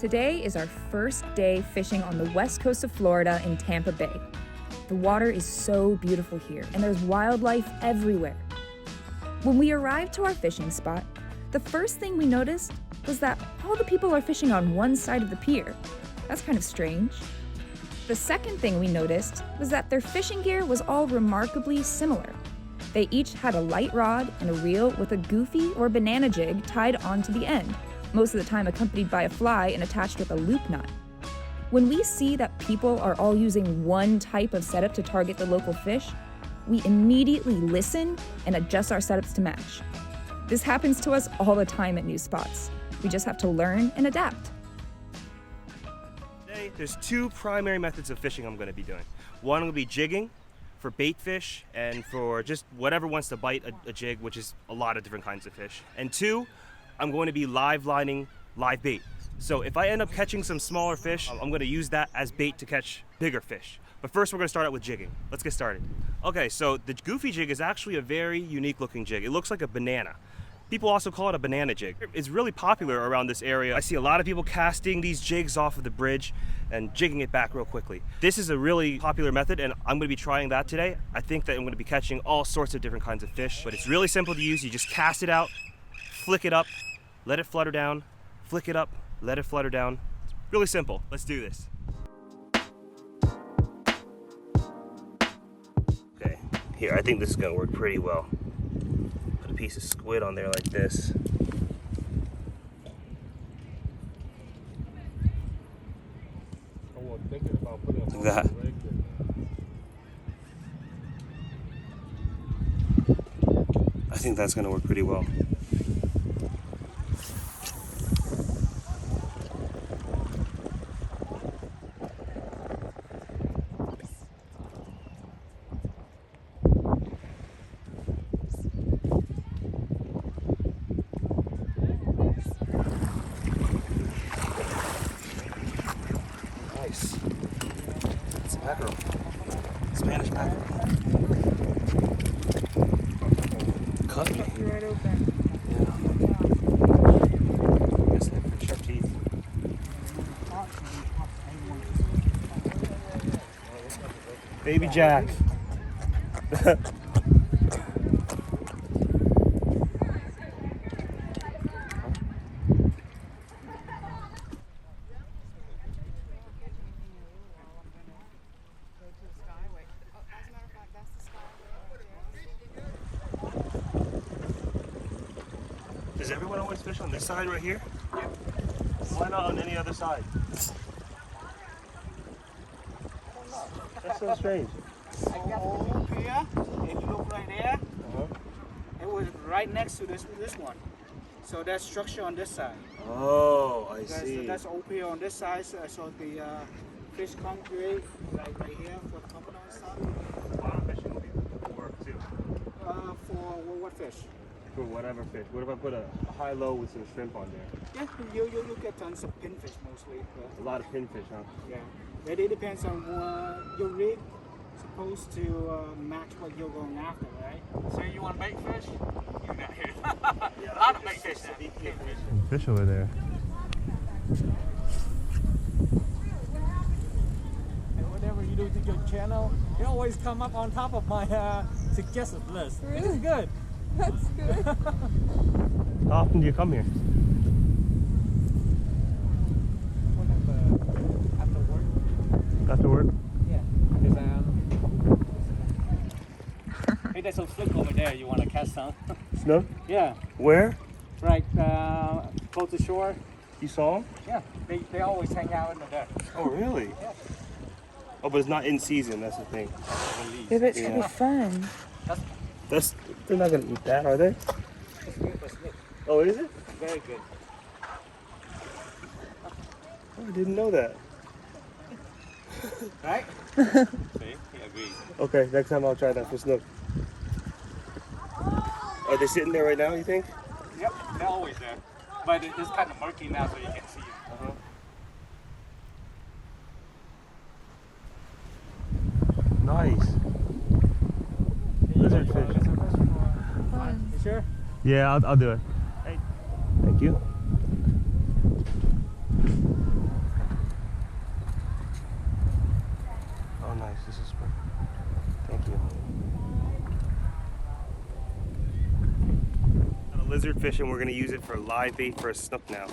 Today is our first day fishing on the west coast of Florida in Tampa Bay. The water is so beautiful here, and there's wildlife everywhere. When we arrived to our fishing spot, the first thing we noticed was that all the people are fishing on one side of the pier. That's kind of strange. The second thing we noticed was that their fishing gear was all remarkably similar. They each had a light rod and a reel with a goofy or banana jig tied onto the end, most of the time accompanied by a fly and attached with a loop knot. When we see that people are all using one type of setup to target the local fish, we immediately listen and adjust our setups to match. This happens to us all the time at new spots. We just have to learn and adapt. Today, there's two primary methods of fishing I'm going to be doing. One will be jigging for bait fish and for just whatever wants to bite a jig, which is a lot of different kinds of fish. And two, I'm going to be live lining live bait. So if I end up catching some smaller fish, I'm going to use that as bait to catch bigger fish. But first we're going to start out with jigging. Let's get started. Okay, so the goofy jig is actually a very unique looking jig. It looks like a banana. People also call it a banana jig. It's really popular around this area. I see a lot of people casting these jigs off of the bridge and jigging it back real quickly. This is a really popular method, and I'm going to be trying that today. I think that I'm going to be catching all sorts of different kinds of fish, but it's really simple to use. You just cast it out, flick it up, let it flutter down, flick it up, let it flutter down. It's really simple. Let's do this. Okay, here, I think this is going to work pretty well. Put a piece of squid on there like this. Look at that. I think that's going to work pretty well. Nice. It's mackerel. Spanish mackerel. Cut me. You're right open. Yeah. I guess they have pretty sharp teeth. Baby Jack. Does everyone always fish on this side right here? Yep. Why not on any other side? That's so strange. So Pier, if you look right there, it was right next to this one. So there's structure on this side. Oh, I see. That's old Pier on this side, so the fish congregate right here for the coconut stuff. Bottom fishing will be work too. For what fish? For whatever fish. What if I put a high-low with some shrimp on there? Yeah, you get tons of pinfish mostly. A lot of pinfish, huh? Yeah, it really depends on your rig. Supposed to match what you're going after, right? So you want bait fish? You got here. Yeah, a lot of bait fish. Fish over there. And whatever you do to your channel, it always come up on top of my suggested list. Really? Which is good. That's good. How often do you come here? After work. After work? Yeah. Because hey, there's some snook over there. You want to catch some? Snook? Yeah. Where? Right. Close to shore. You saw them? Yeah. They always hang out in there. Oh, really? Yeah. Oh, but it's not in season, that's the thing. Yeah, but it's gonna Yeah. be fun. They're not gonna eat that, are they? It's good for snook. Oh, is it? Very good. Oh, I didn't know that. Right? See? He agrees. Okay, next time I'll try that for snook. Are they sitting there right now, you think? Yep. They're always there. But it's kind of murky now, so you can't see it. Nice. Lizard fish. Fun. You sure? Yeah, I'll do it. Hey. Thank you. lizard fish and we're gonna use it for live bait for a snook now.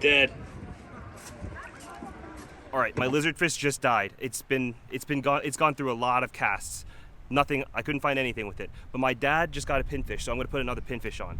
Dead. All right, my lizard fish just died. It's gone through a lot of casts. Nothing, I couldn't find anything with it. But my dad just got a pinfish, so I'm gonna put another pinfish on.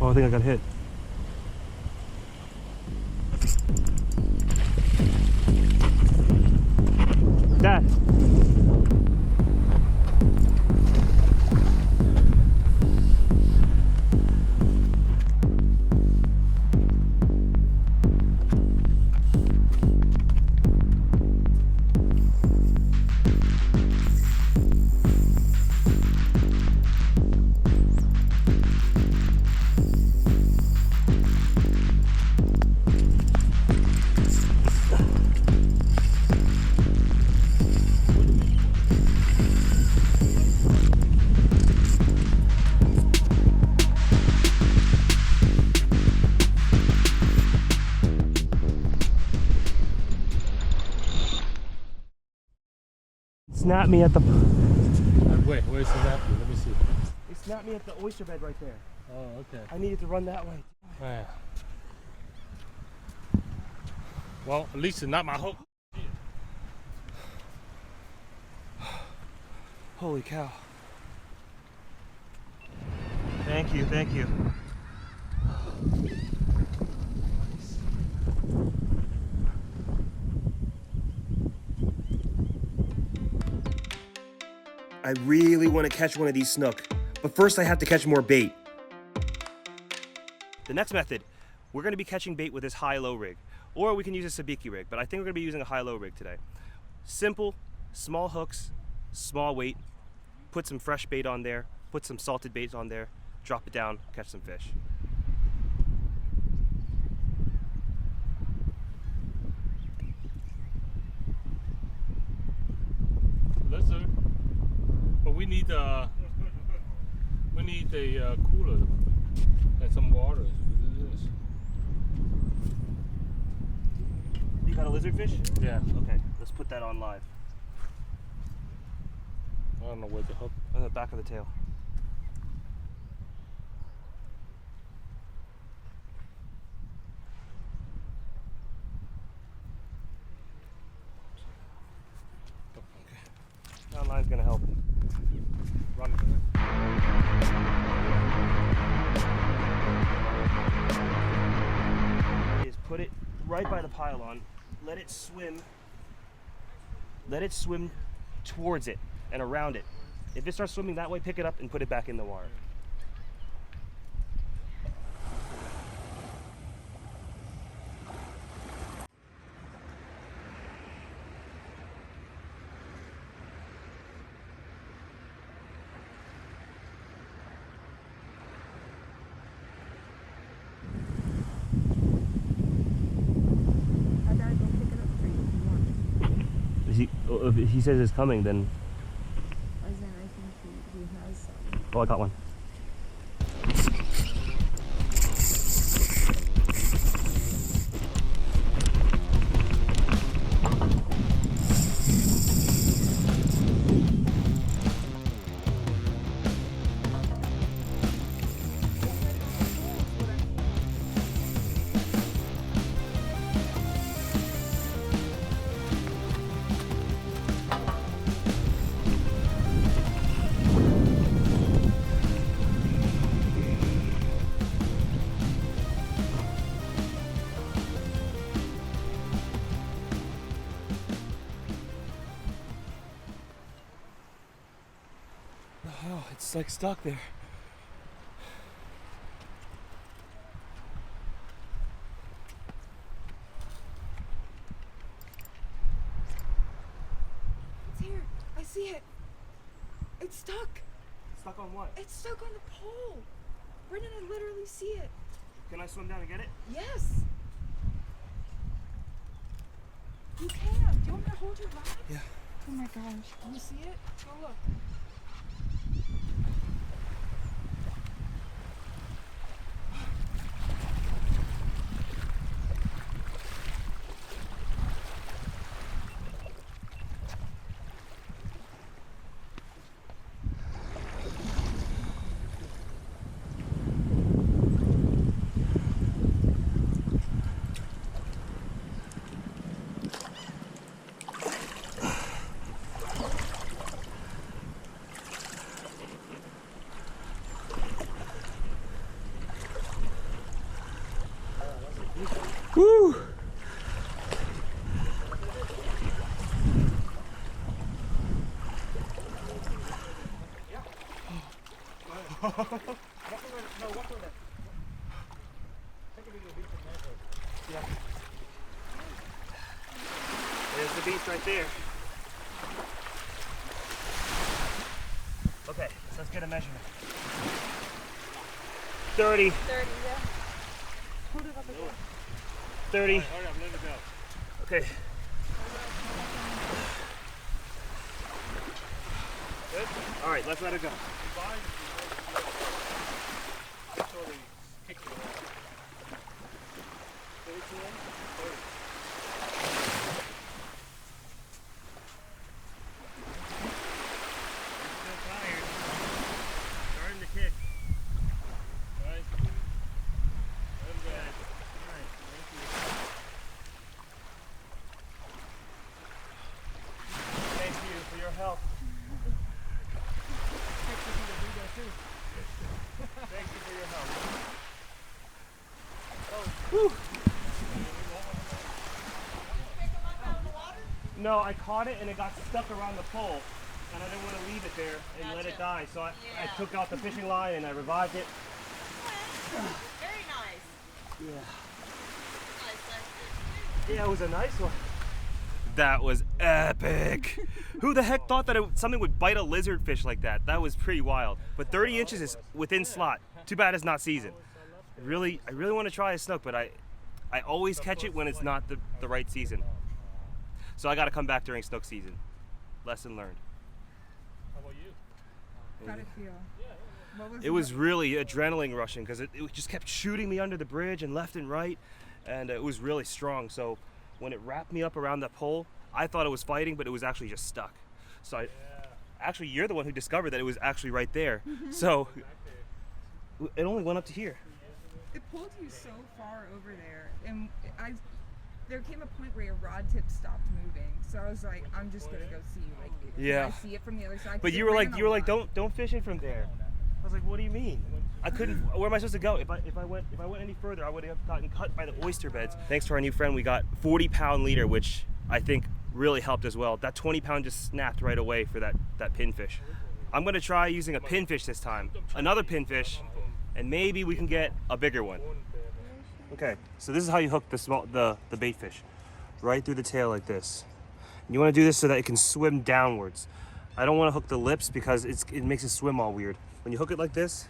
Oh, I think I got hit. Dad. Snapped me at the. Wait, where's the napkin? Let me see. It snapped me at the oyster bed right there. Oh, okay. I needed to run that way. Yeah. Well, at least it's not my hook. Holy cow. Thank you, thank you. I really want to catch one of these snook, but first I have to catch more bait. The next method, we're going to be catching bait with this high-low rig, or we can use a sabiki rig, but I think we're going to be using a high-low rig today. Simple, small hooks, small weight, put some fresh bait on there, put some salted bait on there, drop it down, catch some fish. Lizard. But we need a cooler and some water to do this. You got a lizard fish? Yeah. Okay, let's put that on live. I don't know where the hook. On the back of the tail. Okay. That line's gonna help. Run. Is put it right by the pylon, let it swim towards it and around it. If it starts swimming that way, pick it up and put it back in the water. If he says it's coming, then. I think he has some. Oh, I got one. just like stuck there. It's here. I see it. It's stuck. Stuck on what? It's stuck on the pole. Brendan, I literally see it. Can I swim down and get it? Yes. You can. Do you want me to hold your rod? Yeah. Oh my gosh. You see it? Go look. Woo! There's the beach right there. Okay, so let's get a measurement. 30. 30, yeah. Hold it up again. 30. Hurry up, let it go. Okay. Good? All right, let's let it go. Starting to kick. Thank you for your help. Thank you for your help. Oh, no, I caught it and it got stuck around the pole, and I didn't want to leave it there and let it die. So I took out the fishing line and I revived it. Very nice. Yeah. Nice. Yeah, it was a nice one. That was epic. Who the heck thought that something would bite a lizard fish like that? That was pretty wild. But 30 inches is within slot. Too bad it's not seasoned. I really want to try a snook, but I always catch it when it's not the right season. So I got to come back during snook season. Lesson learned. How about you? How'd it feel? What was It was really adrenaline rushing because it just kept shooting me under the bridge and left and right, and it was really strong. So when it wrapped me up around that pole, I thought it was fighting, but it was actually just stuck. So actually, you're the one who discovered that it was actually right there. So it only went up to here. It pulled you so far over there, and there came a point where your rod tip stopped moving. So I was like, I'm just gonna go see. Like, Yeah. I see it from the other side. But 'Cause you it were ran like, a lot. don't fish it from there. I was like, what do you mean? I couldn't. Where am I supposed to go? If I went any further, I would have gotten cut by the oyster beds. Thanks to our new friend, we got 40-pound leader, which I think really helped as well. That 20-pound just snapped right away for that pinfish. I'm gonna try using a pinfish this time, another pinfish, and maybe we can get a bigger one. Okay, so this is how you hook the bait fish, right through the tail like this. And you want to do this so that it can swim downwards. I don't want to hook the lips because it makes it swim all weird. When you hook it like this,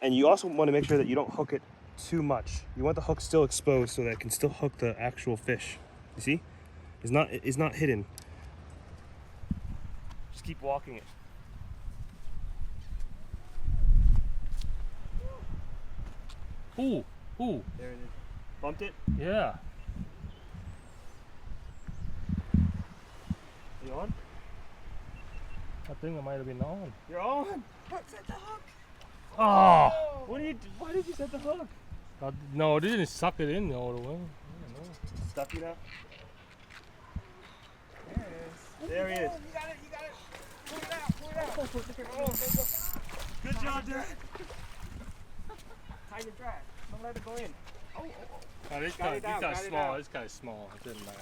and you also want to make sure that you don't hook it too much. You want the hook still exposed so that it can still hook the actual fish. You see? It's not hidden. Just keep walking it. Ooh. There it is. Bumped it? Yeah. You on? I think I might have been on. You're on. What's at the hook? Oh! Why did you set the hook? No, they didn't suck it in all the way. Stuck you now? There it is. There he is. You got it. Pull it out. Good job, Dad. Tie the drag. Don't let it go in. Oh, this Got it kind out, of got it small. out. It's kind of small. It didn't matter.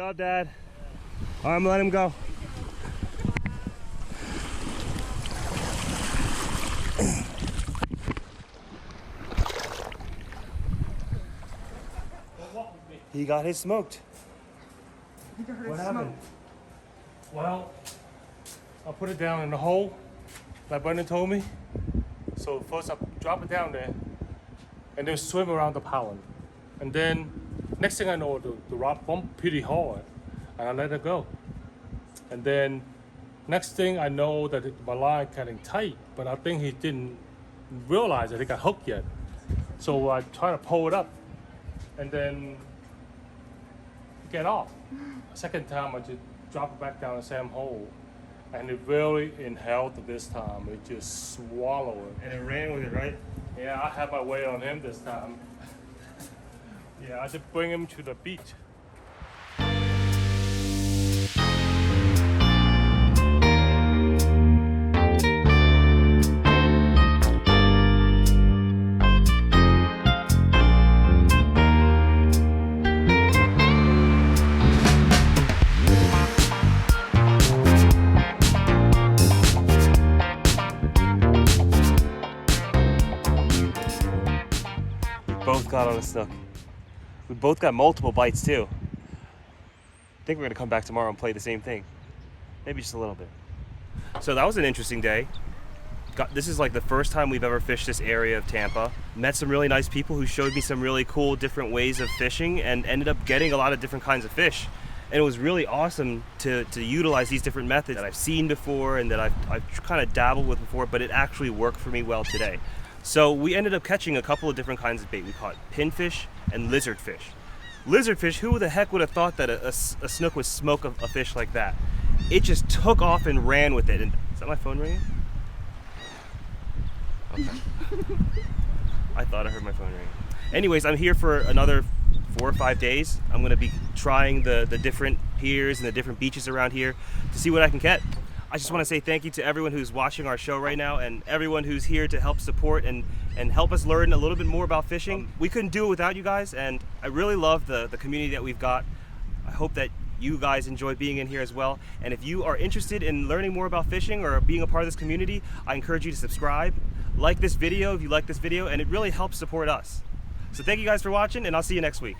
job, Dad. All right, I'm gonna let him go. He got his smoked. What happened? Well, I put it down in the hole, like Brendan told me. So first I drop it down there, and then swim around the pond. And then, next thing I know, the rod bumped pretty hard, and I let it go. And then, next thing I know that my line getting tight, but I think he didn't realize that it got hooked yet. So I try to pull it up, and then get off. Second time I just drop it back down the same hole, and it really inhaled this time. It just swallowed it. And it ran with it, right? Yeah, I had my way on him this time. Yeah, I just bring him to the beach. Both got on a snook. We both got multiple bites too. I think we're gonna come back tomorrow and play the same thing. Maybe just a little bit. So that was an interesting day. This is like the first time we've ever fished this area of Tampa. Met some really nice people who showed me some really cool different ways of fishing and ended up getting a lot of different kinds of fish. And it was really awesome to utilize these different methods that I've seen before and that I've kind of dabbled with before, but it actually worked for me well today. So we ended up catching a couple of different kinds of bait. We caught pinfish and lizardfish. Lizardfish, who the heck would have thought that a snook would smoke a fish like that? It just took off and ran with it. And is that my phone ringing? Okay. I thought I heard my phone ring. Anyways, I'm here for another 4 or 5 days. I'm gonna be trying the different piers and the different beaches around here to see what I can get. I just want to say thank you to everyone who's watching our show right now and everyone who's here to help support and help us learn a little bit more about fishing. We couldn't do it without you guys, and I really love the community that we've got. I hope that you guys enjoy being in here as well. And if you are interested in learning more about fishing or being a part of this community, I encourage you to subscribe, like this video if you like this video, and it really helps support us. So thank you guys for watching, and I'll see you next week.